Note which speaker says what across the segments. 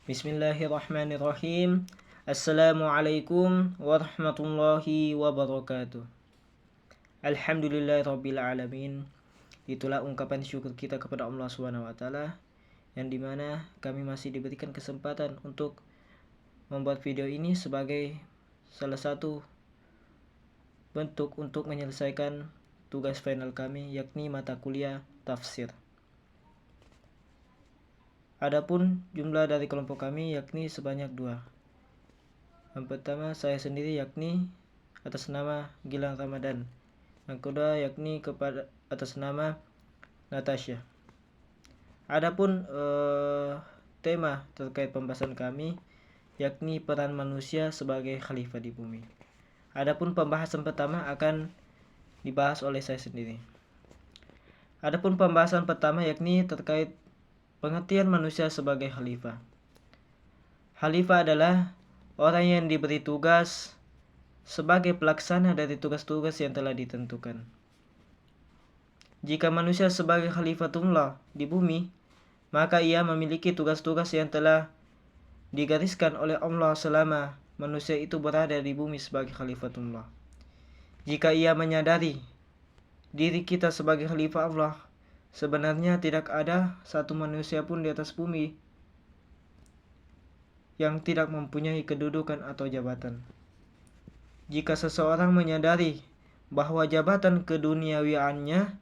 Speaker 1: Bismillahirrahmanirrahim. Assalamualaikum warahmatullahi wabarakatuh. Alhamdulillahirabbil alamin. Itulah ungkapan syukur kita kepada Allah Subhanahu wa taala yang dimana kami masih diberikan kesempatan untuk membuat video ini sebagai salah satu bentuk untuk menyelesaikan tugas final kami, yakni mata kuliah tafsir. Adapun jumlah dari kelompok kami yakni sebanyak 2. Yang pertama saya sendiri yakni atas nama Gilang Ramadan. Yang kedua yakni atas nama Natasha. Adapun tema terkait pembahasan kami yakni peran manusia sebagai khalifah di bumi. Adapun pembahasan pertama akan dibahas oleh saya sendiri. Adapun pembahasan pertama yakni terkait pengertian manusia sebagai khalifah. Khalifah adalah orang yang diberi tugas sebagai pelaksana dari tugas-tugas yang telah ditentukan. Jika manusia sebagai khalifatullah di bumi, maka ia memiliki tugas-tugas yang telah digariskan oleh Allah selama manusia itu berada di bumi sebagai khalifatullah. Jika ia menyadari diri kita sebagai khalifah Allah, sebenarnya tidak ada satu manusia pun di atas bumi yang tidak mempunyai kedudukan atau jabatan. Jika seseorang menyadari bahwa jabatan keduniawiannya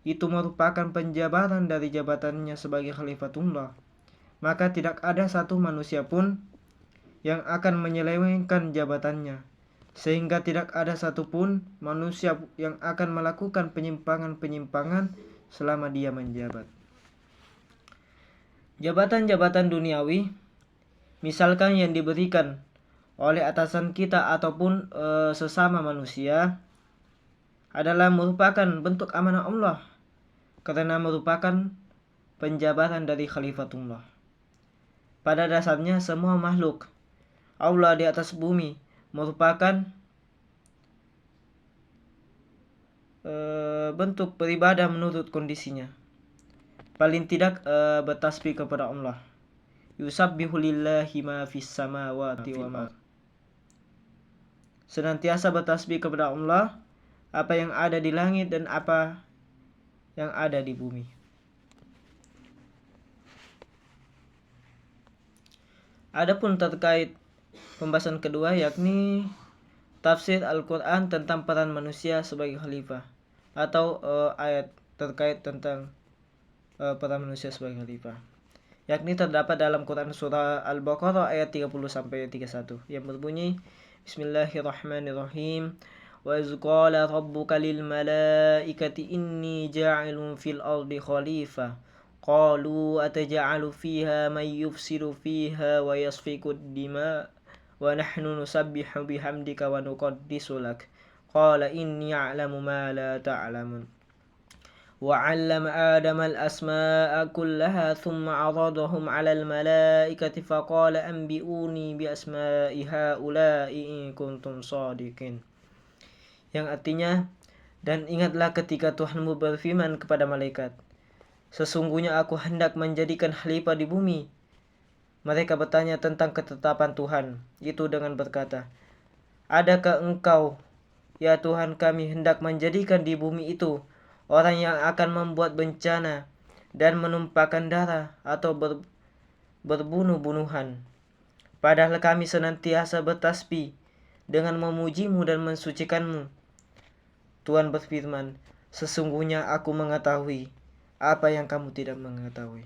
Speaker 1: itu merupakan penjabaran dari jabatannya sebagai khalifatullah, maka tidak ada satu manusia pun yang akan menyelewengkan jabatannya, sehingga tidak ada satupun manusia yang akan melakukan penyimpangan-penyimpangan selama dia menjabat. Jabatan-jabatan duniawi, misalkan yang diberikan oleh atasan kita ataupun sesama manusia, adalah merupakan bentuk amanah Allah karena merupakan penjabaran dari khalifatullah. Pada dasarnya semua makhluk Allah di atas bumi merupakan bentuk beribadah menurut kondisinya. Paling tidak bertasbih kepada Allah. Yusabbihu lillahi ma fis samawati wa ma. Senantiasa bertasbih kepada Allah apa yang ada di langit dan apa yang ada di bumi. Adapun terkait pembahasan kedua yakni tafsir Al-Quran tentang peran manusia sebagai khalifah, atau ayat terkait tentang peran manusia sebagai khalifah, yakni terdapat dalam Quran surah Al-Baqarah ayat 30-31 yang berbunyi Bismillahirrahmanirrahim. Wa iz qala rabbuka lil malaikati inni ja'ilun fil ardi khalifah qalu ataj'alu fiha man yufsidu fiha wa yasfiku ad-dima wa nahnu nusabbihu bihamdika wa nuqaddisu lak qala inni a'lamu ma la ta'lamun wa 'allama adama al-asma'a kullaha thumma 'aradahum 'ala al-malaikati faqala anbi'uni bi asma'i ha'ula'i in kuntum shadiqin, yang artinya, dan ingatlah ketika Tuhanmu berfirman kepada malaikat, sesungguhnya aku hendak menjadikan khalifah di bumi. Mereka bertanya tentang ketetapan Tuhan itu dengan berkata, adakah engkau, ya Tuhan kami, hendak menjadikan di bumi itu orang yang akan membuat bencana dan menumpahkan darah atau berbunuh-bunuhan? Padahal kami senantiasa bertasbih dengan memujimu dan mensucikanmu. Tuhan berfirman, sesungguhnya aku mengetahui apa yang kamu tidak mengetahui.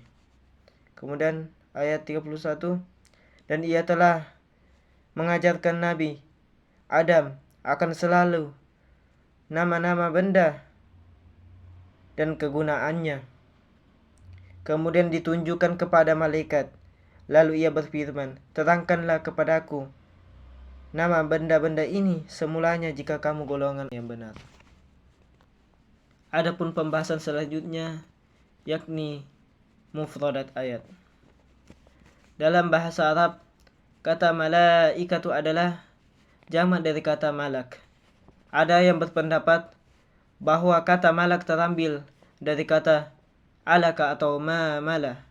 Speaker 1: Kemudian ayat 31, dan ia telah mengajarkan Nabi Adam akan selalu nama-nama benda dan kegunaannya. Kemudian ditunjukkan kepada malaikat. Lalu ia berfirman, terangkanlah kepadaku nama benda-benda ini semulanya jika kamu golongan yang benar. Adapun pembahasan selanjutnya yakni mufradat ayat. Dalam bahasa Arab, kata malaikatu adalah jamak dari kata malak. Ada yang berpendapat bahwa kata malak terambil dari kata alaka atau ma'amala,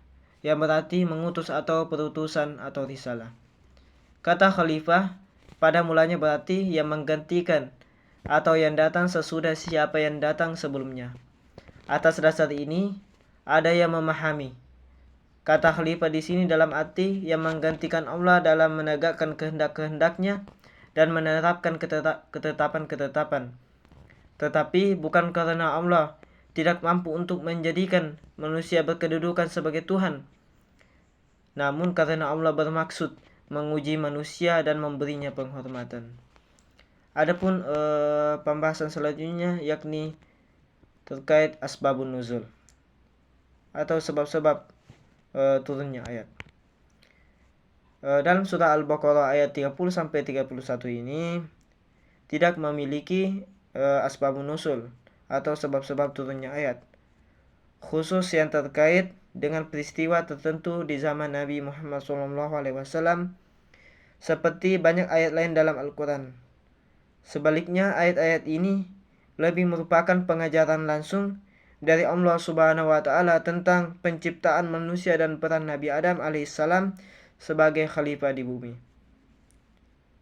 Speaker 1: yang berarti mengutus atau perutusan atau risalah. Kata khalifah pada mulanya berarti yang menggantikan atau yang datang sesudah siapa yang datang sebelumnya. Atas dasar ini, ada yang memahami kata khalifah di sini dalam arti yang menggantikan Allah dalam menegakkan kehendak-kehendaknya dan menerapkan ketetapan-ketetapan. Tetapi bukan karena Allah tidak mampu untuk menjadikan manusia berkedudukan sebagai Tuhan, namun karena Allah bermaksud menguji manusia dan memberinya penghormatan. Adapun pembahasan selanjutnya yakni terkait asbabun nuzul atau sebab-sebab turunnya ayat. Dalam surah Al-Baqarah ayat 30 sampai 31 ini tidak memiliki asbabun nuzul atau sebab-sebab turunnya ayat, khusus yang terkait dengan peristiwa tertentu di zaman Nabi Muhammad SAW, seperti banyak ayat lain dalam Al-Quran. Sebaliknya, ayat-ayat ini lebih merupakan pengajaran langsung dari Allah Subhanahu wa Ta'ala tentang penciptaan manusia dan peran Nabi Adam alaihissalam sebagai khalifah di bumi.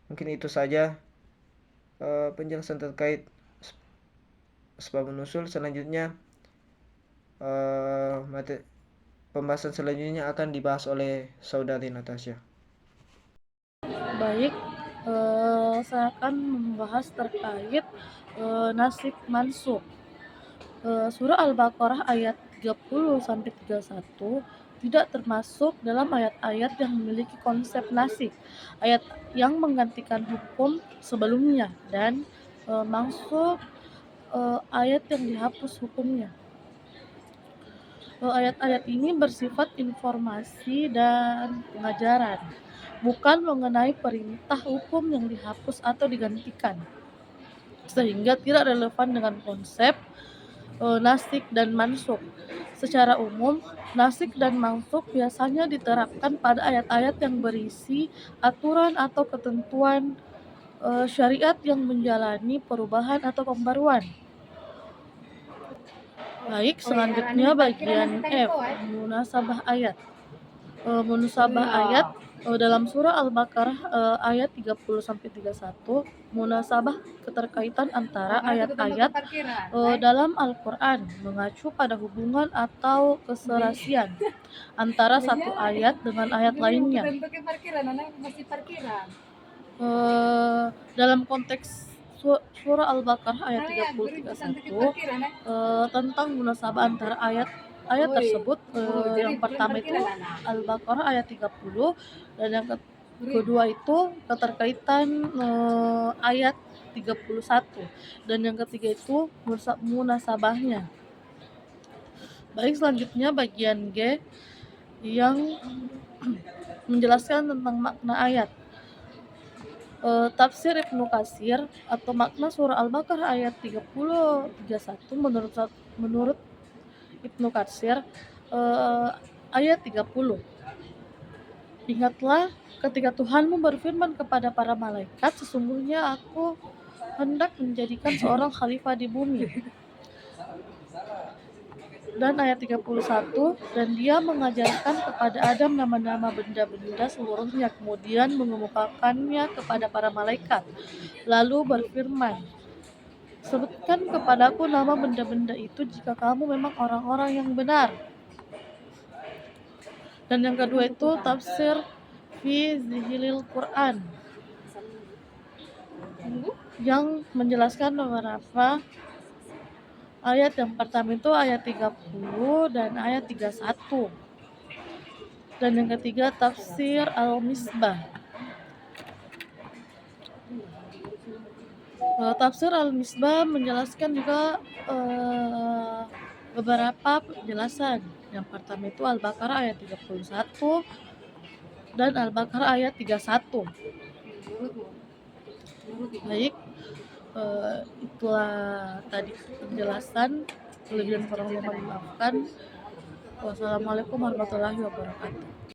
Speaker 1: Mungkin itu saja penjelasan terkait asbabun nuzul. Selanjutnya pembahasan selanjutnya akan dibahas oleh saudari Natasha.
Speaker 2: Baik, saya akan membahas terkait nasib mansukh. Surah Al-Baqarah ayat 30 sampai 31 tidak termasuk dalam ayat-ayat yang memiliki konsep nasib, ayat yang menggantikan hukum sebelumnya, dan mansukh ayat yang dihapus hukumnya. Ayat-ayat ini bersifat informasi dan pengajaran, bukan mengenai perintah hukum yang dihapus atau digantikan, sehingga tidak relevan dengan konsep nasikh dan mansukh. Secara umum, nasikh dan mansukh biasanya diterapkan pada ayat-ayat yang berisi aturan atau ketentuan syariat yang menjalani perubahan atau pembaruan. Baik, selanjutnya bagian F, munasabah ayat. Munasabah ayat dalam surah Al-Baqarah ayat 30 sampai 31, munasabah keterkaitan antara ayat-ayat dalam Al-Qur'an mengacu pada hubungan atau keserasian antara satu ayat dengan ayat lainnya. Dalam konteks surah Al-Baqarah ayat 30-31 tentang munasabah antara ayat tersebut, yang pertama itu Al-Baqarah ayat 30, dan yang kedua itu keterkaitan ayat 31, dan yang ketiga itu munasabahnya. Baik, selanjutnya bagian G yang menjelaskan tentang makna ayat. Tafsir Ibnu Katsir atau makna surah Al-Baqarah ayat 30-31 menurut Ibnu Katsir ayat 30. Ingatlah ketika Tuhanmu berfirman kepada para malaikat, sesungguhnya aku hendak menjadikan seorang khalifah di bumi. Dan ayat 31, dan dia mengajarkan kepada Adam nama-nama benda-benda seluruhnya, kemudian mengemukakannya kepada para malaikat, lalu berfirman, sebutkan kepadaku nama benda-benda itu jika kamu memang orang-orang yang benar. Dan yang kedua itu tafsir fi zihilil Quran yang menjelaskan beberapa ayat. Yang pertama itu ayat 30 dan ayat 31. Dan yang ketiga tafsir Al-Misbah. Tafsir Al-Misbah menjelaskan juga beberapa penjelasan. Yang pertama itu Al-Baqarah ayat 31 dan Al-Baqarah ayat 31. Baik, itulah tadi penjelasan. Kelebihan kurang mohon dimaafkan. Wassalamualaikum warahmatullahi wabarakatuh.